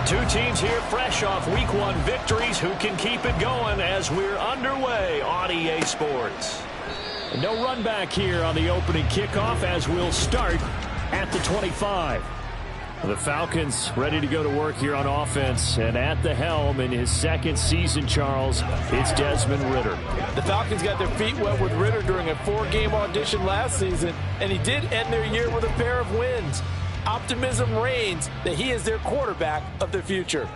Two teams here fresh off Week 1 victories. Who can keep it going as we're underway on EA Sports? And no run back here on the opening kickoff as we'll start at the 25. The Falcons ready to go to work here on offense, and at the helm in his second season, Charles, it's Desmond Ridder. The Falcons got their feet wet with Ridder during a 4-game audition last season, and he did end their year with a pair of wins. Optimism reigns that he is their quarterback of the future.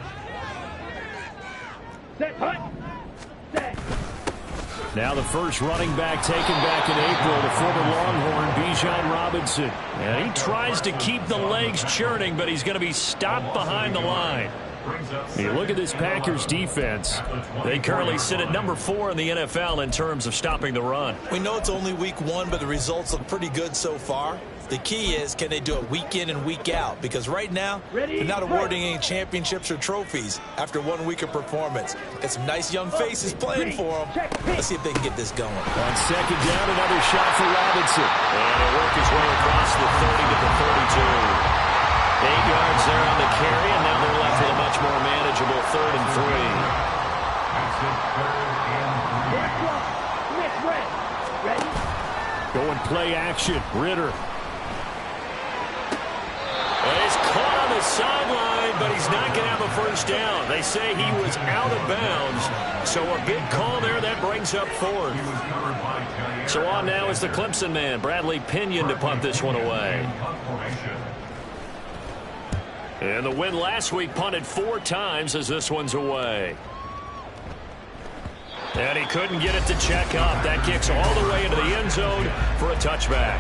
Now the first running back taken back in April, the former Longhorn, Bijan Robinson. And he tries to keep the legs churning, but he's going to be stopped behind the line. You look at this Packers defense. They currently sit at number 4 in the NFL in terms of stopping the run. We know it's only week 1, but the results look pretty good so far. The key is, can they do it week in and week out? Because right now, they're not awarding any championships or trophies after 1 week of performance. Got some nice young faces playing for them. Let's see if they can get this going. On second down, another shot for Robinson. And he'll work his way across the 30 to the 32. 8 yards there on the carry, and now they're left with a much more manageable 3rd and 3. Going play action, Ridder. He's caught on the sideline, but he's not going to have a first down. They say he was out of bounds, so a big call there that brings up 4th. So on now is the Clemson man, Bradley Pinion, to punt this one away. And the win last week punted 4 times as this one's away. And he couldn't get it to check up. That kicks all the way into the end zone for a touchback.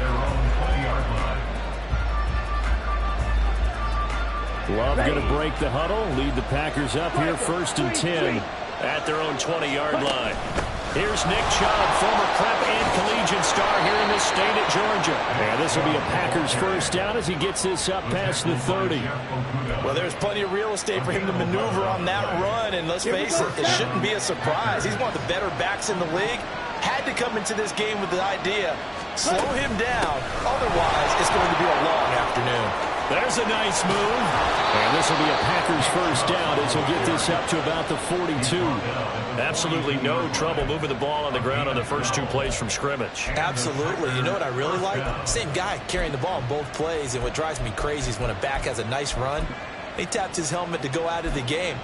Love going to break the huddle, lead the Packers up here 1st and 10 at their own 20-yard line. Here's Nick Chubb, former prep and collegiate star here in this state at Georgia. And this will be a Packers first down as he gets this up past the 30. Well, there's plenty of real estate for him to maneuver on that run, and let's face it, it shouldn't be a surprise. He's one of the better backs in the league. Had to come into this game with the idea, slow him down, otherwise it's going to be a long afternoon. There's a nice move. And this will be a Packers first down as he'll get this up to about the 42. Absolutely no trouble moving the ball on the ground on the first 2 plays from scrimmage. Absolutely. You know what I really like? Same guy carrying the ball in both plays, and what drives me crazy is when a back has a nice run, he taps his helmet to go out of the game.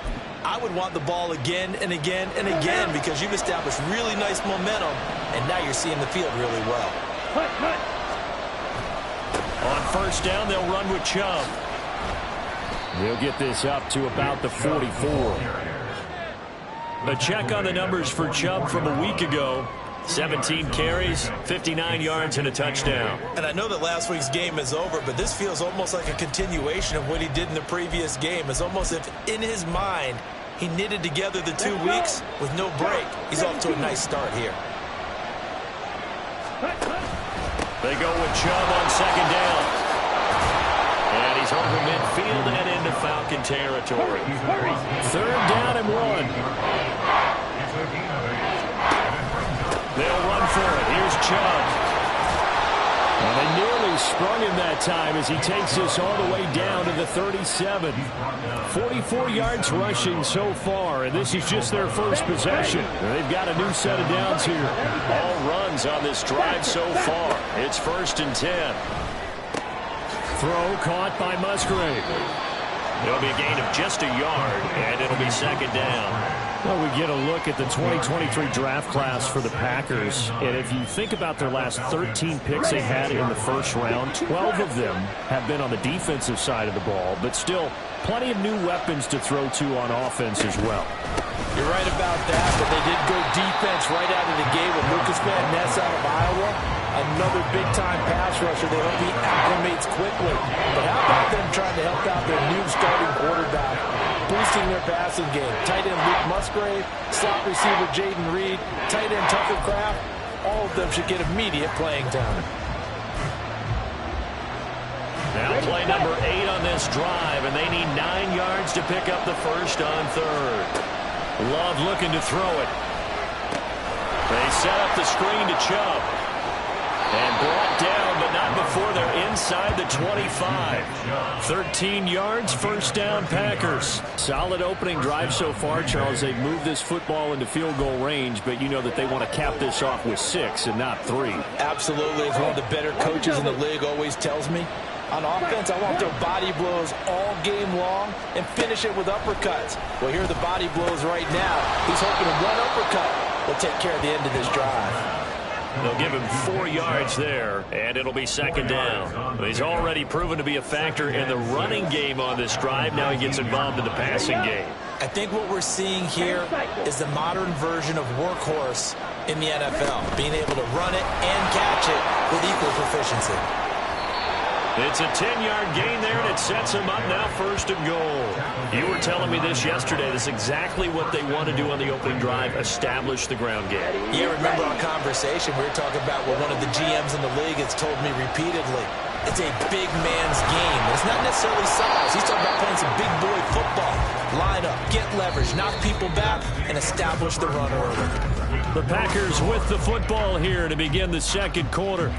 I would want the ball again and again and again because you've established really nice momentum, and now you're seeing the field really well. On first down, they'll run with Chubb. They'll get this up to about the 44. A check on the numbers for Chubb from a week ago. 17 carries, 59 yards, and a touchdown. And I know that last week's game is over, but this feels almost like a continuation of what he did in the previous game. It's almost if in his mind he knitted together the 2 weeks with no break. He's off to a nice start here. They go with Chubb on second down. And he's over midfield and into Falcon territory. 3rd down and 1. They'll run for it. Here's Chubb. And they nearly sprung him that time as he takes this all the way down to the 37. 44 yards rushing so far, and this is just their first possession. They've got a new set of downs here. All runs on this drive so far. It's 1st and 10. Throw caught by Musgrave. It'll be a gain of just a yard, and it'll be 2nd down. Well, we get a look at the 2023 draft class for the Packers, and if you think about their last 13 picks they had in the first round, 12 of them have been on the defensive side of the ball, but still plenty of new weapons to throw to on offense as well. You're right about that, but they did go defense right out of the gate with Lucas Van Ness out of Iowa. Another big-time pass rusher. They hope he acclimates quickly. But how about them trying to help out their new starting quarterback, boosting their passing game? Tight end Luke Musgrave, slot receiver Jaden Reed, tight end Tucker Kraft. All of them should get immediate playing time. Now play number 8 on this drive, and they need 9 yards to pick up the first on 3rd. Love looking to throw it. They set up the screen to Chubb. And brought down, but not before before they're inside the 25. 13 yards, first down, Packers. Solid opening drive so far, Charles. They've moved this football into field goal range, but you know that they want to cap this off with 6 and not 3. Absolutely. As one of the better coaches in the league always tells me, on offense, I want their body blows all game long and finish it with uppercuts. Well, here are the body blows right now. He's hoping one uppercut will take care of the end of this drive. They'll give him 4 yards there, and it'll be second down. He's already proven to be a factor in the running game on this drive. Now he gets involved in the passing game. I think what we're seeing here is the modern version of workhorse in the NFL, being able to run it and catch it with equal proficiency. It's a 10-yard gain there, and it sets him up now first and goal. You were telling me this yesterday. This is exactly what they want to do on the opening drive, establish the ground game. Yeah, remember our conversation? We were talking about what one of the GMs in the league has told me repeatedly. It's a big man's game. It's not necessarily size. He's talking about playing some big boy football. Line up, get leverage, knock people back, and establish the run early. The Packers with the football here to begin the second quarter.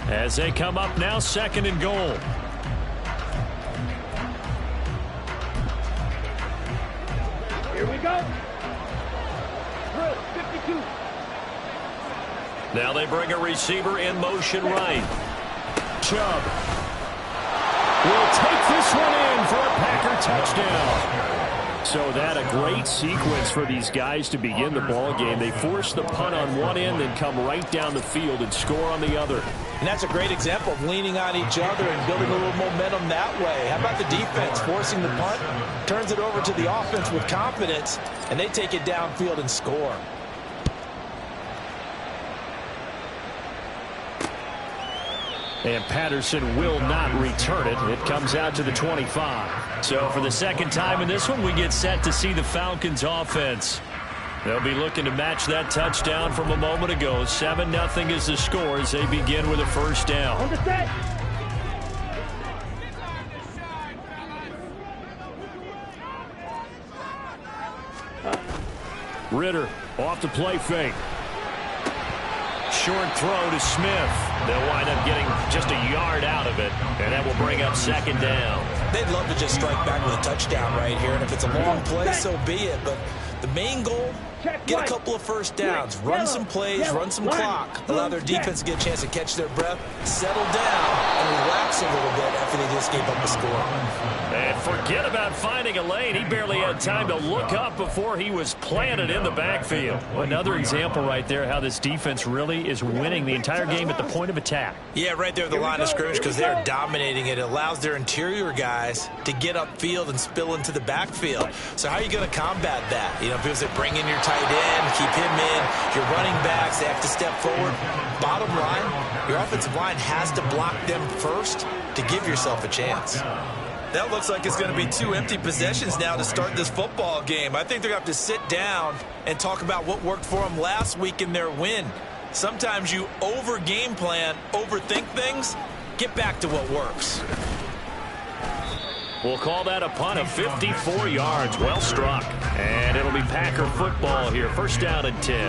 As they come up now, second and goal. Here we go. Drill, 52. Now they bring a receiver in motion right. Chubb will take this one in for a Packer touchdown. So that a great sequence for these guys to begin the ball game. They force the punt on one end, then come right down the field and score on the other. And that's a great example of leaning on each other and building a little momentum that way. How about the defense forcing the punt, turns it over to the offense with confidence, and they take it downfield and score. And Patterson will not return it. It comes out to the 25. So for the second time in this one, we get set to see the Falcons offense. They'll be looking to match that touchdown from a moment ago. 7-0 is the score as they begin with a first down. Ritter off the play fake. Short throw to Smith. They'll wind up getting just a yard out of it, and that will bring up second down. They'd love to just strike back with a touchdown right here, and if it's a long play, so be it. But the main goal, get a couple of first downs, run some plays, run some clock, allow their defense to get a chance to catch their breath, settle down, and relax a little bit after they just gave up the score. And forget about finding a lane. He barely had time to look up before he was planted in the backfield. Another example right there how this defense really is winning the entire game at the point of attack. Yeah, right there at the line of scrimmage because they're dominating it. It allows their interior guys to get upfield and spill into the backfield. So how are you going to combat that? You know, if it was to bring in your tight end, keep him in, your running backs, they have to step forward. Bottom line, your offensive line has to block them first to give yourself a chance. That looks like it's going to be 2 empty possessions now to start this football game. I think they're going to have to sit down and talk about what worked for them last week in their win. Sometimes you over-game plan, overthink things. Get back to what works. We'll call that a punt of 54 yards. Well struck. And it'll be Packer football here. First down and 10.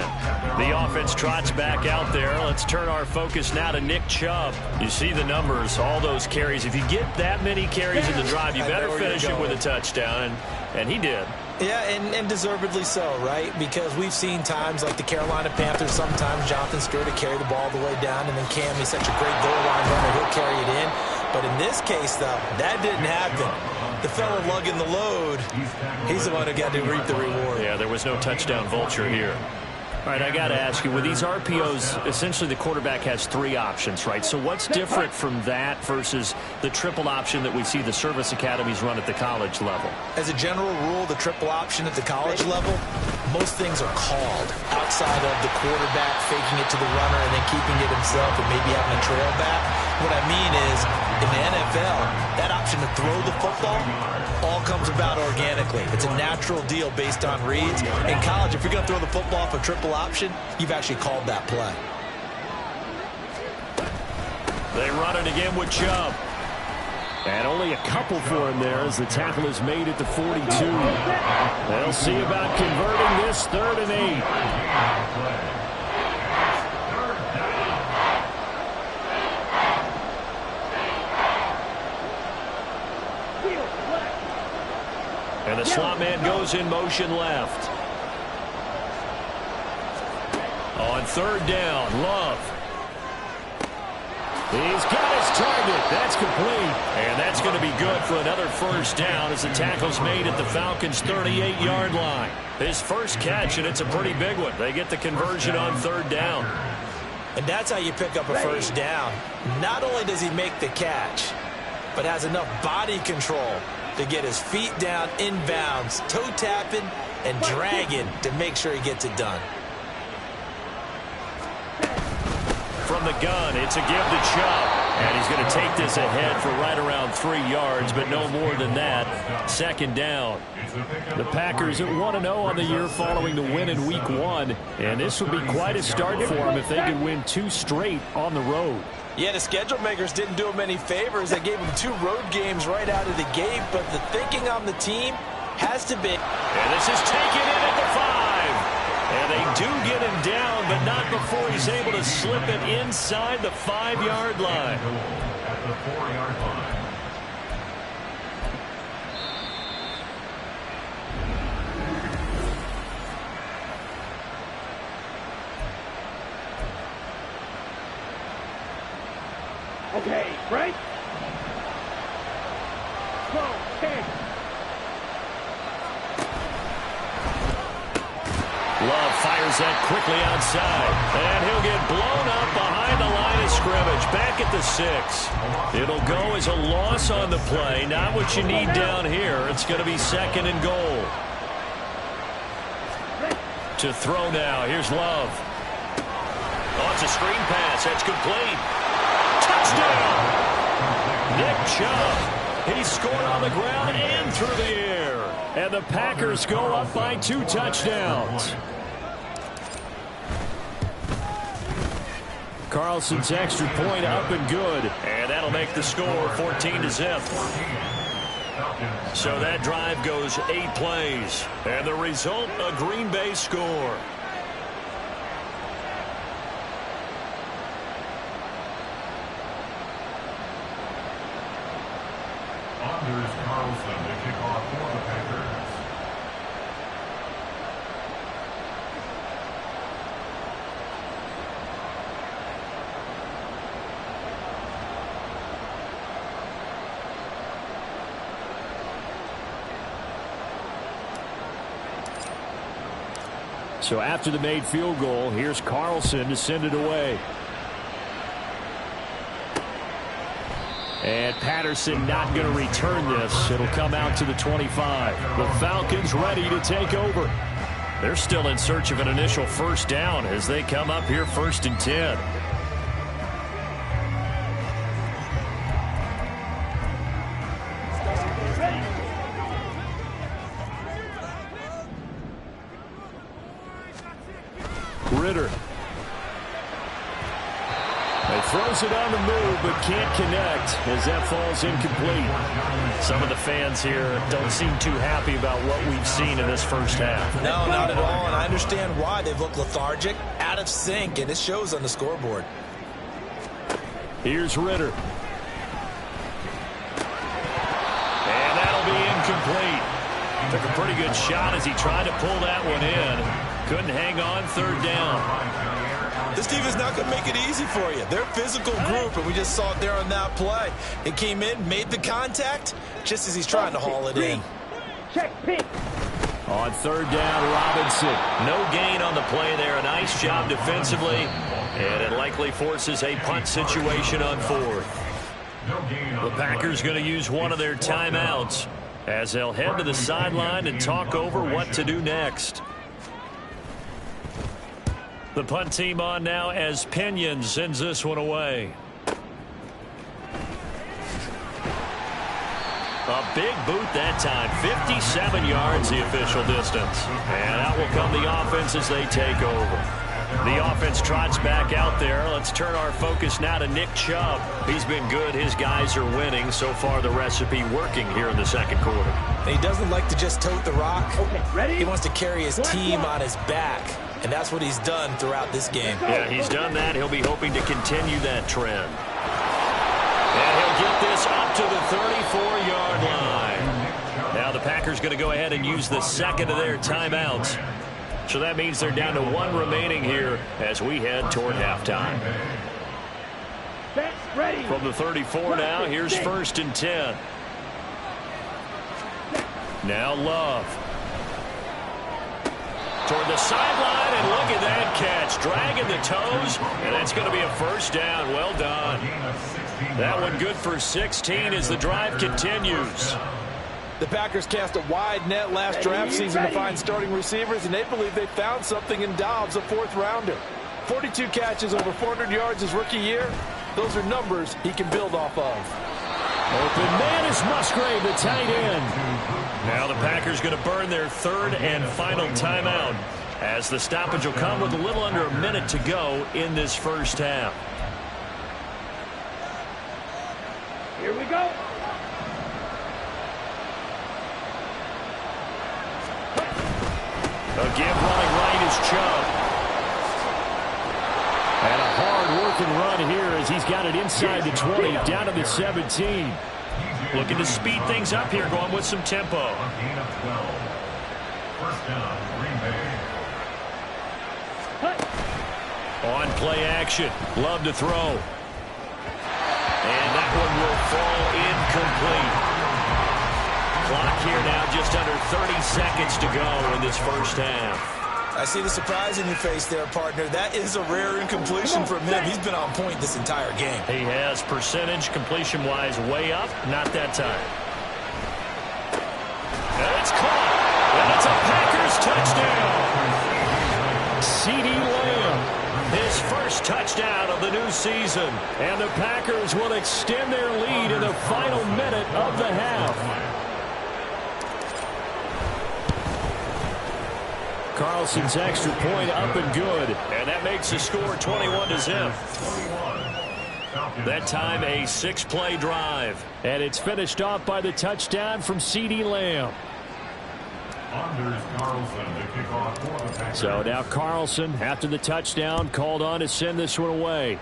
The offense trots back out there. Let's turn our focus now to Nick Chubb. You see the numbers, all those carries. If you get that many carries in the drive, you better finish it with a touchdown. And he did. Yeah, and deservedly so, right? Because we've seen times like the Carolina Panthers, sometimes Jonathan Stewart to carry the ball all the way down, and then Cam, he's such a great goal line runner, he'll carry it in. But in this case, though, that didn't happen. The fellow lugging the load, he's the one who got to reap the reward. Yeah, there was no touchdown vulture here. All right, I got to ask you, with these RPOs, essentially the quarterback has 3 options, right? So what's different from that versus the triple option that we see the service academies run at the college level? As a general rule, the triple option at the college level, most things are called outside of the quarterback faking it to the runner and then keeping it himself and maybe having a trail back. What I mean is, in the NFL, that option to throw the football all comes about organically. It's a natural deal based on reads. In college, if you're going to throw the football for triple option, you've actually called that play. They run it again with Chubb. And only a couple for him there as the tackle is made at the 42. They'll see about converting this 3rd and 8. And the slot man goes in motion left. On third down, Love. He's got his target. That's complete. And that's going to be good for another first down as the tackle's made at the Falcons' 38-yard line. His first catch, and it's a pretty big one. They get the conversion on third down. And that's how you pick up a first down. Not only does he make the catch, but has enough body control to get his feet down inbounds, toe tapping and dragging to make sure he gets it done. From the gun, it's a give to Chubb. And he's going to take this ahead for right around 3 yards, but no more than that. Second down. The Packers at 1-0 on the year following the win in Week 1. And this would be quite a start for them if they could win 2 straight on the road. Yeah, the schedule makers didn't do him any favors. They gave him 2 road games right out of the gate, but the thinking on the team has to be. And this is taken in at the 5. And they do get him down, but not before he's able to slip it inside the 5-yard line. At the 4-yard line. Okay, right? Go, 10. Love fires that quickly outside. And he'll get blown up behind the line of scrimmage. Back at the 6. It'll go as a loss on the play. Not what you need down here. It's going to be second and goal. To throw now. Here's Love. Oh, it's a screen pass. That's complete. Touchdown! Nick Chubb. He scored on the ground and through the air. And the Packers go up by 2 touchdowns. Carlson's extra point up and good. And that'll make the score 14-0. So that drive goes 8 plays. And the result, a Green Bay score. Anders Carlson to kick off for the Packers. So after the made field goal, here's Carlson to send it away. And Patterson not going to return this. It'll come out to the 25. The Falcons ready to take over. They're still in search of an initial first down as they come up here 1st and 10. Ritter. Throws it on the move, but can't connect as that falls incomplete. Some of the fans here don't seem too happy about what we've seen in this first half. No, not at all, and I understand why. They've looked lethargic, out of sync, and it shows on the scoreboard. Here's Ritter. And that'll be incomplete. Took a pretty good shot as he tried to pull that one in. Couldn't hang on 3rd down. This team is not going to make it easy for you. They're a physical group, and we just saw it there on that play. It came in, made the contact, just as he's trying to haul it in. Check, pick. On 3rd down, Robinson. No gain on the play there. A nice job defensively, and it likely forces a punt situation on 4th. The Packers going to use one of their timeouts as they'll head to the sideline and talk over what to do next. The punt team on now as Pinion sends this one away. A big boot that time. 57 yards the official distance. And out will come the offense as they take over. The offense trots back out there. Let's turn our focus now to Nick Chubb. He's been good. His guys are winning. So far the recipe working here in the second quarter. He doesn't like to just tote the rock. Okay, ready? He wants to carry his team on his back. And that's what he's done throughout this game. Yeah, he's done that. He'll be hoping to continue that trend. And he'll get this up to the 34-yard line. Now the Packers going to go ahead and use the second of their timeouts. So that means they're down to one remaining here as we head toward halftime. Set, ready. From the 34 now, here's 1st and 10. Now Love. Toward the sideline, and look at that catch. Dragging the toes, and that's going to be a first down. Well done. That one good for 16 as the drive continues. The Packers cast a wide net last draft season to find starting receivers, and they believe they found something in Dobbs, a 4th rounder. 42 catches, over 400 yards his rookie year. Those are numbers he can build off of. Open man is Musgrave, the tight end. Now the Packers going to burn their 3rd and final timeout as the stoppage will come with a little under a minute to go in this first half. Here we go. A give running right is Chubb. And a hard-working run here as he's got it inside the 20, down to the 17. Looking to speed things up here, going with some tempo. On play action, Love to throw. And that one will fall incomplete. Clock here now just under 30 seconds to go in this first half. I see the surprise in your face there, partner. That is a rare incompletion from him. He's been on point this entire game. He has percentage completion-wise way up. Not that time. And it's caught. And it's a Packers touchdown. CeeDee Lamb, his first touchdown of the new season. And the Packers will extend their lead in the final minute of the half. Carlson's extra point up and good. And that makes the score 21-0. That time a 6-play drive. And it's finished off by the touchdown from CeeDee Lamb. So now Carlson, after the touchdown, called on to send this one away.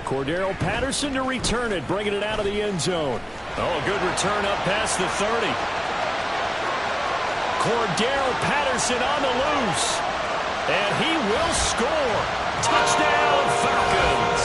Cordero Patterson to return it, bringing it out of the end zone. Oh, a good return up past the 30. Cordero Patterson on the loose. And he will score. Touchdown, Falcons.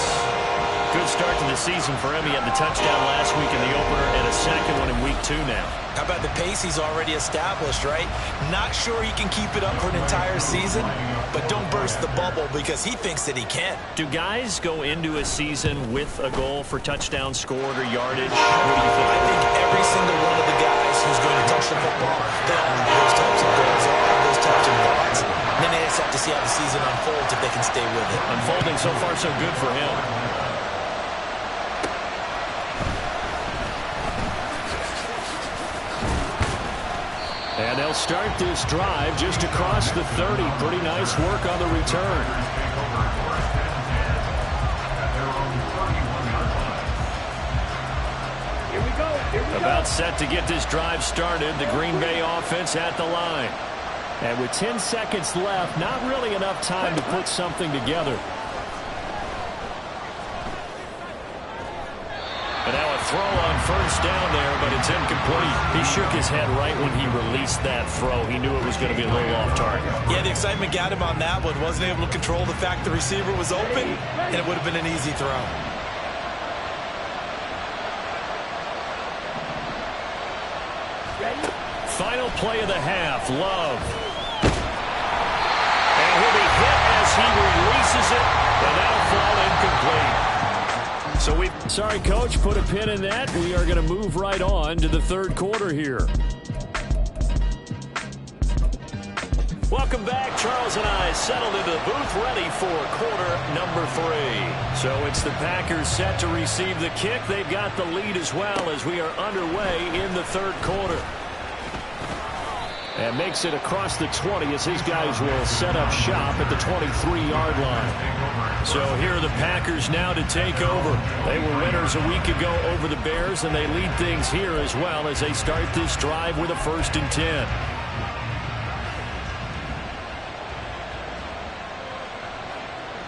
Good start to the season for him. He had the touchdown last week in the opener and a second one in week 2 now. How about the pace he's already established, right? Not sure he can keep it up for an entire season, but don't burst the bubble because he thinks that he can. Do guys go into a season with a goal for touchdown scored or yardage? What do you think? I think every single one of the guys who's going to touch the football, they all have those types of goals, all have those types of thoughts. And then they just have to see how the season unfolds if they can stay with it. Unfolding so far so good for him. And they'll start this drive just across the 30. Pretty nice work on the return. Here we go. Here we go. About set to get this drive started. The Green Bay offense at the line. And with 10 seconds left, not really enough time to put something together. And now a throw on first down there, but it's incomplete. He shook his head right when he released that throw. He knew it was going to be a little off target. Yeah, the excitement got him on that one. Wasn't able to control the fact the receiver was open, and it would have been an easy throw. Ready? Final play of the half, Love. And he'll be hit as he releases it, and that'll fall incomplete. So sorry, Coach, put a pin in that. We are going to move right on to the third quarter here. Welcome back. Charles and I settled into the booth ready for quarter number 3. So it's the Packers set to receive the kick. They've got the lead as well as we are underway in the third quarter. And makes it across the 20 as his guys will set up shop at the 23-yard line. So here are the Packers now to take over. They were winners a week ago over the Bears, and they lead things here as well as they start this drive with a 1st and 10.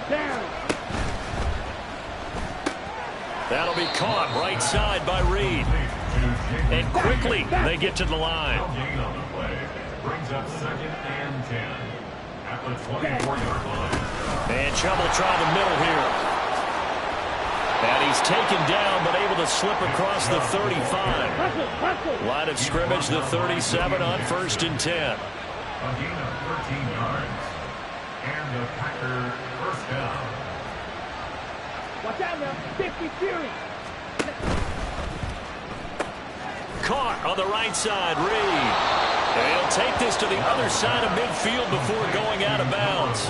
Down. That'll be caught right side by Reed. And quickly, they get to the line. Gain on the play. Brings up 2nd and 10. At the 24-yard line. And Chubb will try the middle here. And he's taken down, but able to slip across the 35. Line of scrimmage, the 37 on 1st and 10. A gain of 13 yards. And the Packer first down. Watch out now. 50 Fury. Caught on the right side, Reed. And he'll take this to the other side of midfield before going out of bounds.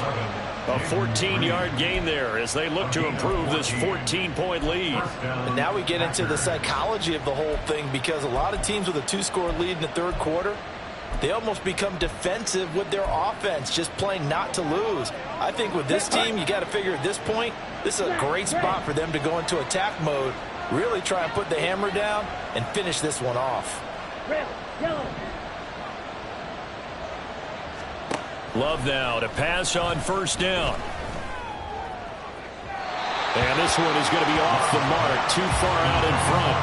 A 14-yard gain there as they look to improve this 14-point lead. And now we get into the psychology of the whole thing, because a lot of teams with a 2-score lead in the third quarter, they almost become defensive with their offense, just playing not to lose. I think with this team, you got to figure at this point, this is a great spot for them to go into attack mode, really try and put the hammer down and finish this one off. Red, yellow. Love now to pass on 1st down. And this one is going to be off the mark, too far out in front.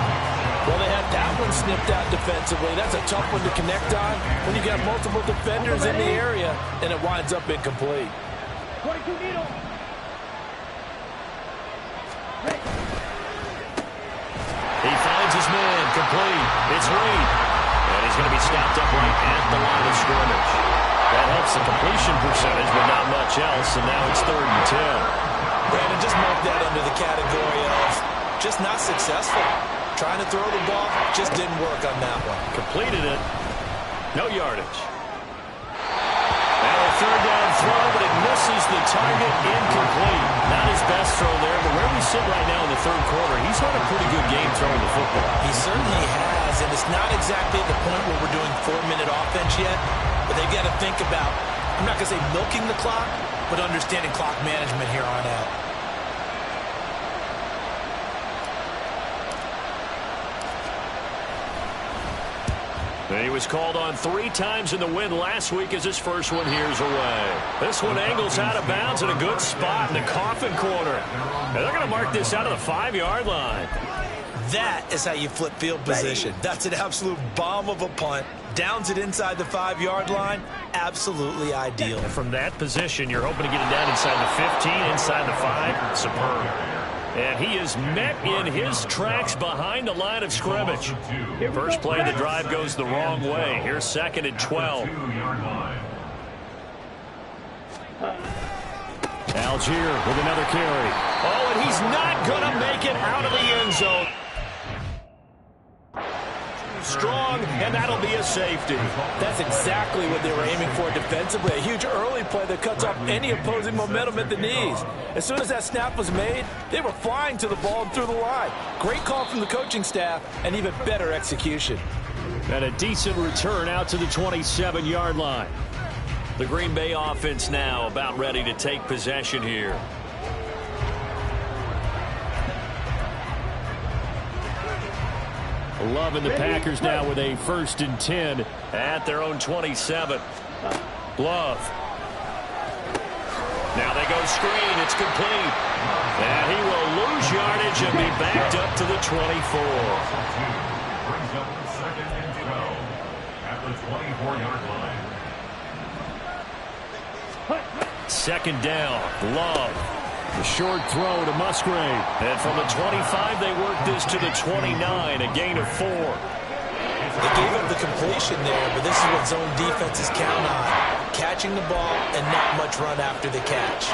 Well, they had that one snipped out defensively. That's a tough one to connect on when you got multiple defenders in the area, and it winds up incomplete. 22 needle. He finds his man, complete. It's Reed. And he's going to be stopped up right at the line of scrimmage. That helps the completion percentage, but not much else, and now it's 3rd and 10. Brandon, just mark that under the category of just not successful. Trying to throw the ball, just didn't work on that one. Completed it. No yardage. Now a 3rd down throw, but it misses the target, incomplete. Not his best throw there, but where we sit right now in the 3rd quarter, he's had a pretty good game throwing the football. He certainly has, and it's not exactly the point where we're doing 4-minute offense yet, but they've got to think about, I'm not going to say milking the clock, but understanding clock management here on out. He was called on 3 times in the win last week as his first one here's away. This one angles out of bounds in a good spot in the coffin corner. And they're going to mark this out of the 5-yard line. That is how you flip field position. That's an absolute bomb of a punt. Downs it inside the 5-yard line. Absolutely ideal. And from that position, you're hoping to get it down inside the 15, inside the 5. Superb. And he is met in his tracks behind the line of scrimmage. First play of the drive goes the wrong way. Here's 2nd and 12. Algier with another carry. Oh, and he's not going to make it out of the end zone. Strong, and that'll be a safety. That's exactly what they were aiming for defensively. A huge early play that cuts off any opposing momentum at the knees. As soon as that snap was made, they were flying to the ball and through the line. Great call from the coaching staff, and even better execution. And a decent return out to the 27-yard line. The Green Bay offense now about ready to take possession here. Loving the Packers now with a 1st and 10 at their own 27. Love. Now they go screen. It's complete. And he will lose yardage and be backed up to the 24. Brings up 2nd and 12 at the 24-yard line. 2nd down. Love. The short throw to Musgrave. And from the 25, they work this to the 29, a gain of 4. They gave up the completion there, but this is what zone defenses count on. Catching the ball and not much run after the catch.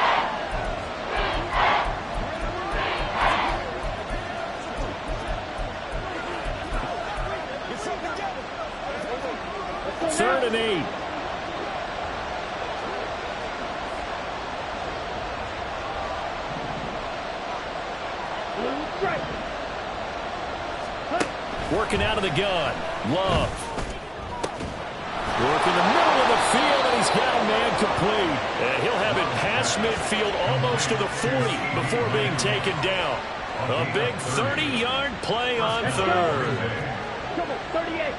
3rd and 8. Working out of the gun. Love. Working the middle of the field, and he's got a man complete. And he'll have it past midfield almost to the 40 before being taken down. A big 30-yard play on 3rd. 38.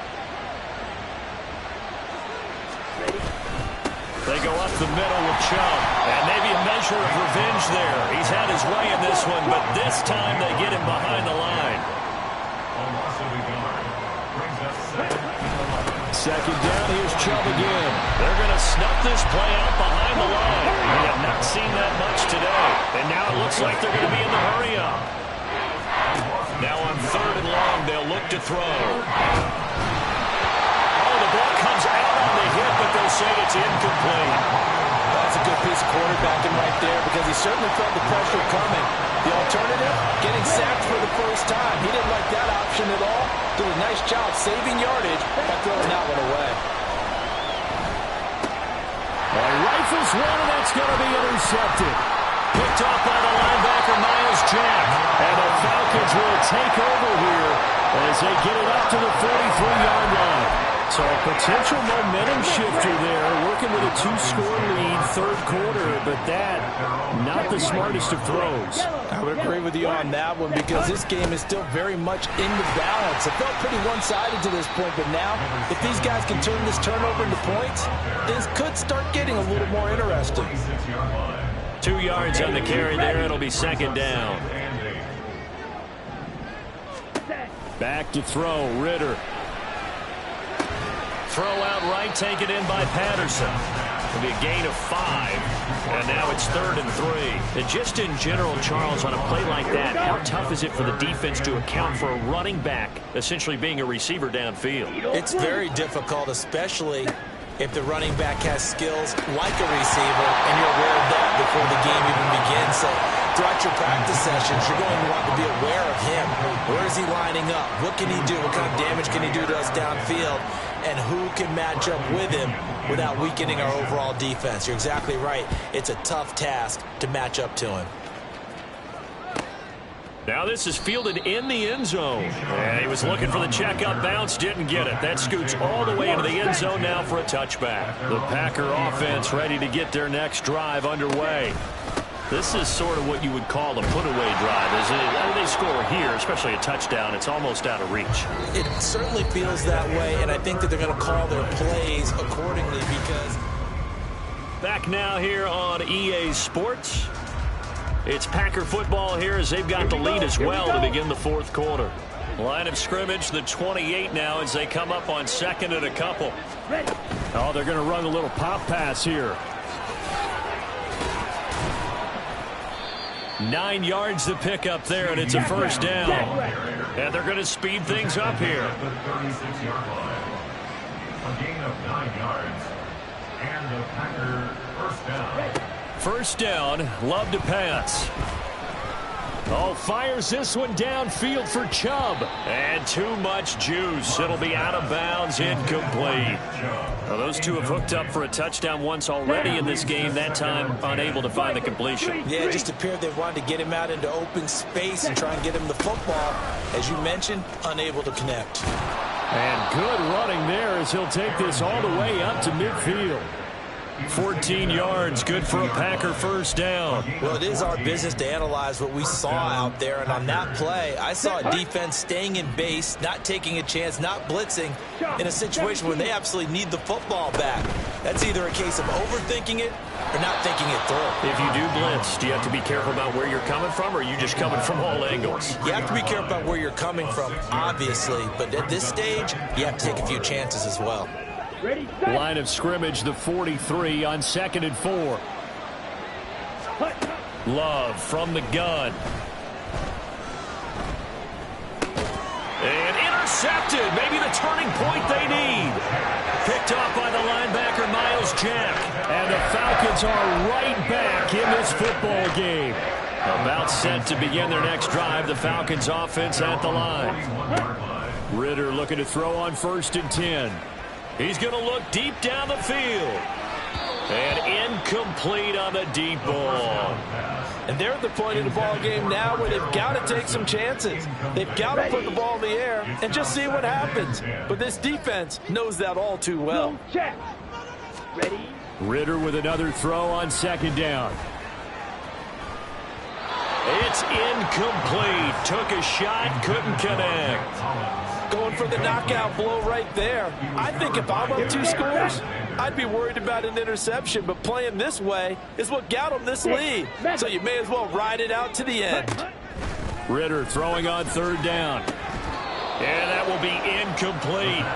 They go up the middle with Chubb. And maybe a measure of revenge there. He's had his way in this one, but this time they get him behind the line. A loss of a yard. second down. Here's Chubb again. They're going to snuff this play out behind the line. We have not seen that much today. And now it looks like they're going to be in the hurry-up. Now on 3rd and long, they'll look to throw. Oh, the ball comes out on the hit, but they'll say it's incomplete. That's a good piece of quarterbacking right there because he certainly felt the pressure coming. The alternative, getting sacked for the first time. He didn't like that option at all. Did a nice job saving yardage by throwing that one away. Rifles one, and that's going to be intercepted. Picked off by the linebacker, Myles Jack. And the Falcons will take over here as they get it up to the 43-yard line. So a potential momentum shifter there, working with a 2-score lead, 3rd quarter, but that, not the smartest of throws. I would agree with you on that one because this game is still very much in the balance. It felt pretty one-sided to this point, but now, if these guys can turn this turnover into points, things could start getting a little more interesting. 2 yards on the carry there. It'll be 2nd down. Back to throw, Ritter. Throw out right, taken in by Patterson. It'll be a gain of 5, and now it's 3rd and 3. And just in general, Charles, on a play like that, how tough is it for the defense to account for a running back essentially being a receiver downfield? It's very difficult, especially if the running back has skills like a receiver, and you're aware of that before the game even begins. So throughout your practice sessions, you're going to want to be aware of him. Where is he lining up? What can he do? What kind of damage can he do to us downfield? And who can match up with him without weakening our overall defense? You're exactly right. It's a tough task to match up to him. Now this is fielded in the end zone. And he was looking for the checkup bounce, didn't get it. That scoots all the way into the end zone now for a touchback. The Packer offense ready to get their next drive underway. This is sort of what you would call a put-away drive, isn't it? I mean, they score here, especially a touchdown. It's almost out of reach. It certainly feels that way, and I think that they're going to call their plays accordingly because... Back now here on EA Sports. It's Packer football here as they've got the lead as well to begin the 4th quarter. Line of scrimmage, the 28 now as they come up on 2nd and a couple. Oh, they're going to run a little pop pass here. 9 yards to pick up there, and it's a 1st down. And they're going to speed things up here. The 36-yard line. A gain of 9 yards. And the Packer 1st down. 1st down, Love to pass. Oh, fires this one downfield for Chubb. And too much juice. It'll be out of bounds, incomplete. Well, those two have hooked up for a touchdown once already in this game, that time unable to find the completion. Yeah, it just appeared they wanted to get him out into open space and try and get him the football. As you mentioned, unable to connect. And good running there as he'll take this all the way up to midfield. 14 yards, good for a Packer 1st down. Well, it is our business to analyze what we saw out there, and on that play, I saw a defense staying in base, not taking a chance, not blitzing, in a situation where they absolutely need the football back. That's either a case of overthinking it or not thinking it through. If you do blitz, do you have to be careful about where you're coming from, or are you just coming from all angles? You have to be careful about where you're coming from, obviously, but at this stage, you have to take a few chances as well. Line of scrimmage, the 43 on 2nd and 4. Love from the gun. And intercepted. Maybe the turning point they need. Picked off by the linebacker, Myles Jack. And the Falcons are right back in this football game. About set to begin their next drive. The Falcons offense at the line. Ritter looking to throw on 1st and 10. He's going to look deep down the field. And incomplete on the deep ball. And they're at the point in the ball game now where they've got to take some chances. They've got to put the ball in the air and just see what happens. But this defense knows that all too well. Ready? Ritter with another throw on 2nd down. It's incomplete. Took a shot, couldn't connect. Going for the knockout blow right there. I think if I'm up 2 scores, I'd be worried about an interception, but playing this way is what got them this lead. So you may as well ride it out to the end. Ritter throwing on 3rd down. And that will be incomplete.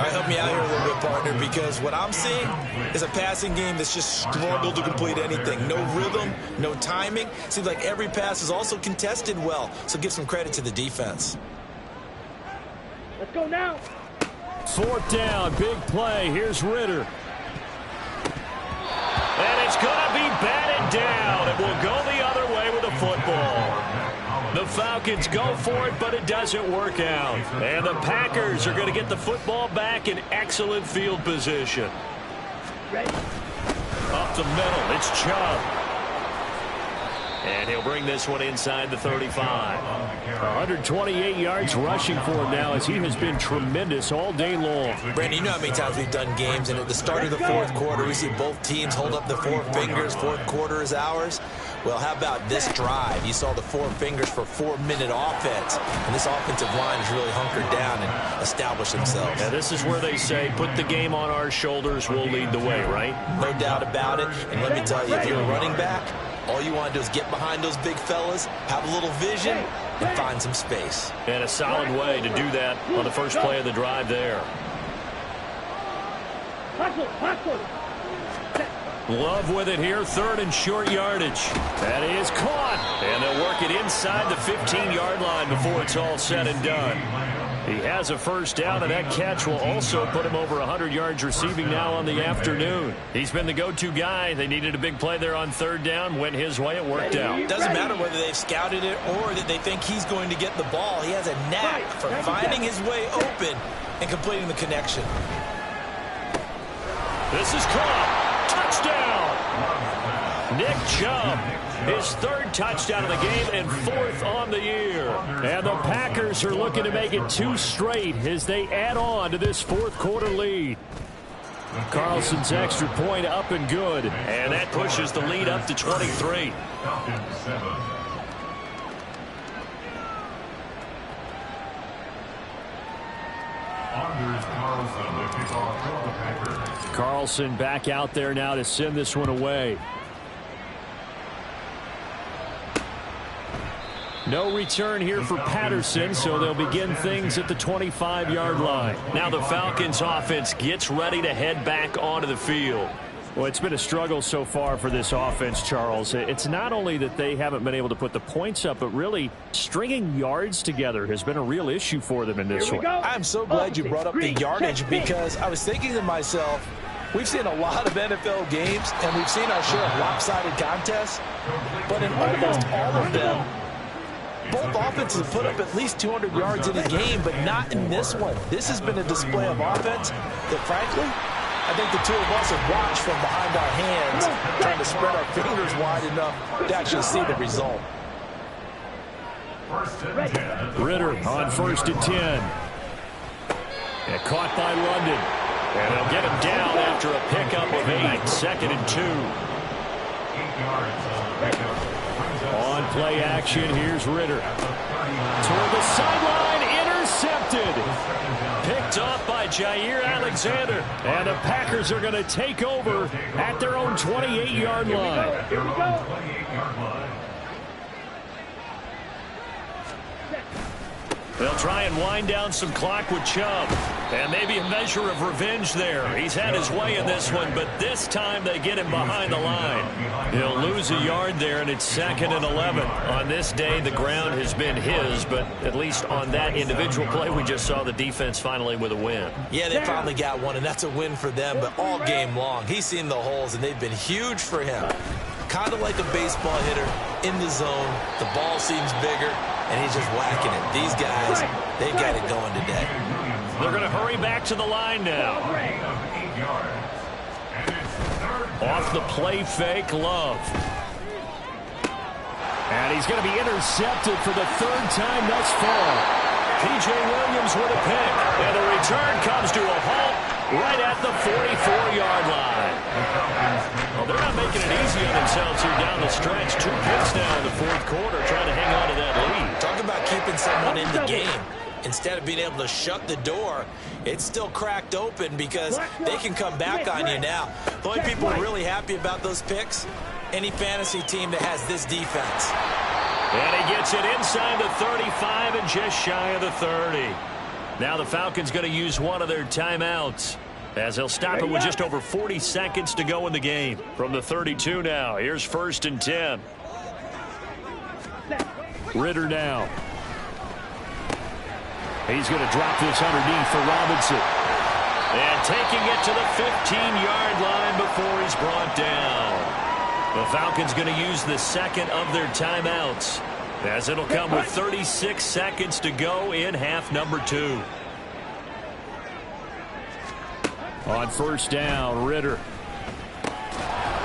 right, help me out here a little bit, partner, because what I'm seeing is a passing game that's just struggled to complete anything. No rhythm, no timing. Seems like every pass is also contested well, so give some credit to the defense. Let's go now. 4th down, big play. Here's Ritter. And it's going to be batted down. It will go the other way with the football. The Falcons go for it, but it doesn't work out. And the Packers are going to get the football back in excellent field position. Ready. Up the middle, it's Chubb. And he'll bring this one inside the 35. 128 yards rushing for him now as he has been tremendous all day long. Brandon, you know how many times we've done games, and at the start of the 4th quarter, we see both teams hold up the 4 fingers. 4th quarter is ours. Well, how about this drive? You saw the 4 fingers for 4-minute offense, and this offensive line has really hunkered down and established themselves. And this is where they say, put the game on our shoulders, we'll lead the way, right? No doubt about it. And let me tell you, if you're a running back, all you want to do is get behind those big fellas, have a little vision, and find some space. And a solid way to do that on the first play of the drive there. Hustle, hustle. Love with it here, 3rd and short yardage. That is caught. And they'll work it inside the 15-yard line before it's all said and done. He has a first down, and that catch will also put him over 100 yards receiving now on the afternoon. He's been the go-to guy. They needed a big play there on 3rd down. Went his way. It worked out. It doesn't matter whether they've scouted it or that they think he's going to get the ball. He has a knack for finding his way open and completing the connection. This is caught. Touchdown. Nick Chubb, his 3rd touchdown of the game and 4th on the year. And the Packers are looking to make it 2 straight as they add on to this 4th quarter lead. Carlson's extra point up and good. And that pushes the lead up to 23. Carlson back out there now to send this one away. No return here for Patterson, so they'll begin things at the 25-yard line. Now the Falcons offense gets ready to head back onto the field. Well, it's been a struggle so far for this offense, Charles. It's not only that they haven't been able to put the points up, but really stringing yards together has been a real issue for them in this one. I'm so glad you brought up the yardage, because I was thinking to myself, we've seen a lot of NFL games, and we've seen our share of lopsided contests, but in almost all of them, both offenses have put up at least 200 yards in a game, but not in this one. This has been a display of offense that, frankly, I think the two of us have watched from behind our hands, trying to spread our fingers wide enough to actually see the result. Ritter on 1st and 10. And caught by London. And they'll get him down after a pickup of 8. 2nd and 2. On play action, here's Ritter. Toward the sideline, intercepted. Picked off by Jair Alexander. And the Packers are going to take over at their own 28-yard line. Here we go. They'll try and wind down some clock with Chubb. And maybe a measure of revenge there. He's had his way in this one, but this time they get him behind the line. He'll lose a yard there, and it's 2nd and 11. On this day, the ground has been his, but at least on that individual play, we just saw the defense finally with a win. Yeah, they finally got one, and that's a win for them, but all game long, he's seen the holes, and they've been huge for him. Kind of like a baseball hitter in the zone. The ball seems bigger, and he's just whacking it. These guys, they got it going today. They're going to hurry back to the line now. Off the play fake, Love. And he's going to be intercepted for the 3rd time thus far. P.J. Williams with a pick. And the return comes to a halt right at the 44-yard line. Well, they're not making it easy on themselves here down the stretch. 2 picks now in the 4th quarter, trying to hang on to that lead. Talk about keeping someone in the game. Instead of being able to shut the door, it's still cracked open because they can come back on you now. The only people really happy about those picks, any fantasy team that has this defense. And he gets it inside the 35 and just shy of the 30. Now the Falcons going to use one of their timeouts, as they'll stop it with just over 40 seconds to go in the game. From the 32 now, here's 1st and 10. Ridder now. He's going to drop this underneath for Robinson. And taking it to the 15-yard line before he's brought down. The Falcons going to use the second of their timeouts, as it'll come with 36 seconds to go in half number 2. On 1st down, Ridder.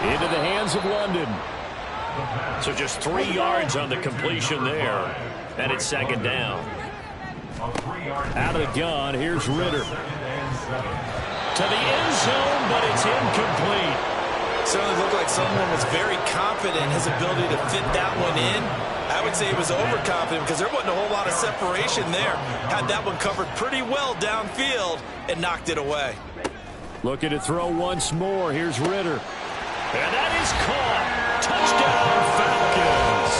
Into the hands of London. So just 3 yards on the completion there. And it's 2nd down. Out of the gun, here's Ridder. To the end zone, but it's incomplete. Certainly looked like someone was very confident in his ability to fit that one in. I would say he was overconfident because there wasn't a whole lot of separation there. Had that one covered pretty well downfield and knocked it away. Looking to throw once more. Here's Ridder. And that is caught. Touchdown, Falcons.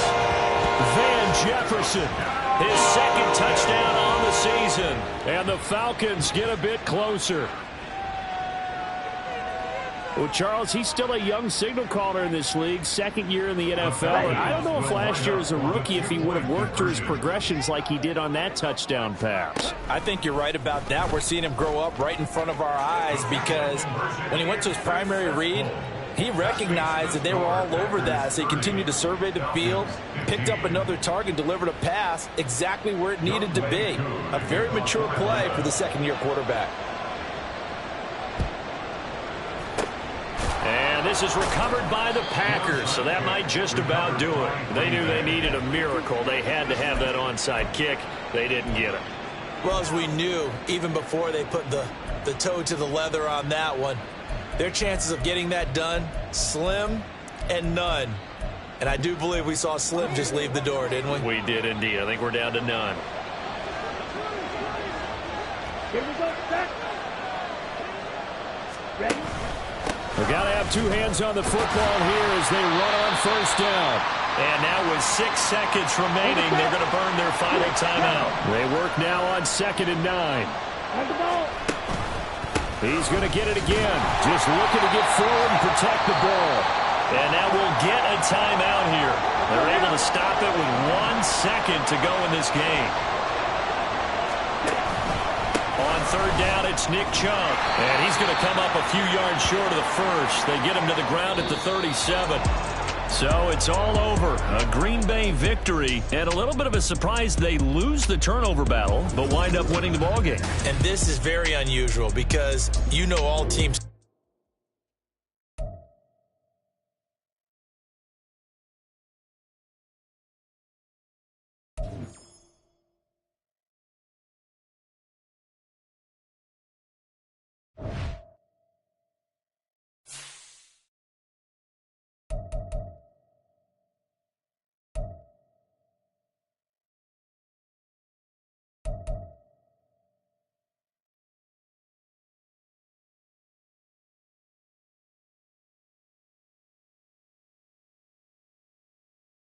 Van Jefferson, his 2nd touchdown on the season. And the Falcons get a bit closer. Well, Charles, he's still a young signal caller in this league, 2nd year in the NFL. And I don't know if last year as a rookie if he would have worked through his progressions like he did on that touchdown pass. I think you're right about that. We're seeing him grow up right in front of our eyes because when he went to his primary read, he recognized that they were all over that. So he continued to survey the field, picked up another target, delivered a pass exactly where it needed to be. A very mature play for the 2nd-year quarterback. And this is recovered by the Packers, so that might just about do it. They knew they needed a miracle. They had to have that onside kick. They didn't get it. Well, as we knew, even before they put the toe to the leather on that one, their chances of getting that done, slim and none. And I do believe we saw Slim just leave the door, didn't we? We did indeed. I think we're down to none. Here we go, set. Ready? They've got to have 2 hands on the football here as they run on 1st down. And now with 6 seconds remaining, they're going to burn their final timeout. They work now on 2nd and 9. On the ball. He's going to get it again. Just looking to get forward and protect the ball. And now we'll get a timeout here. They're able to stop it with 1 second to go in this game. On 3rd down, it's Nick Chubb. And he's going to come up a few yards short of the first. They get him to the ground at the 37. So it's all over. A Green Bay victory. And a little bit of a surprise, they lose the turnover battle, but wind up winning the ballgame. And this is very unusual because you know all teams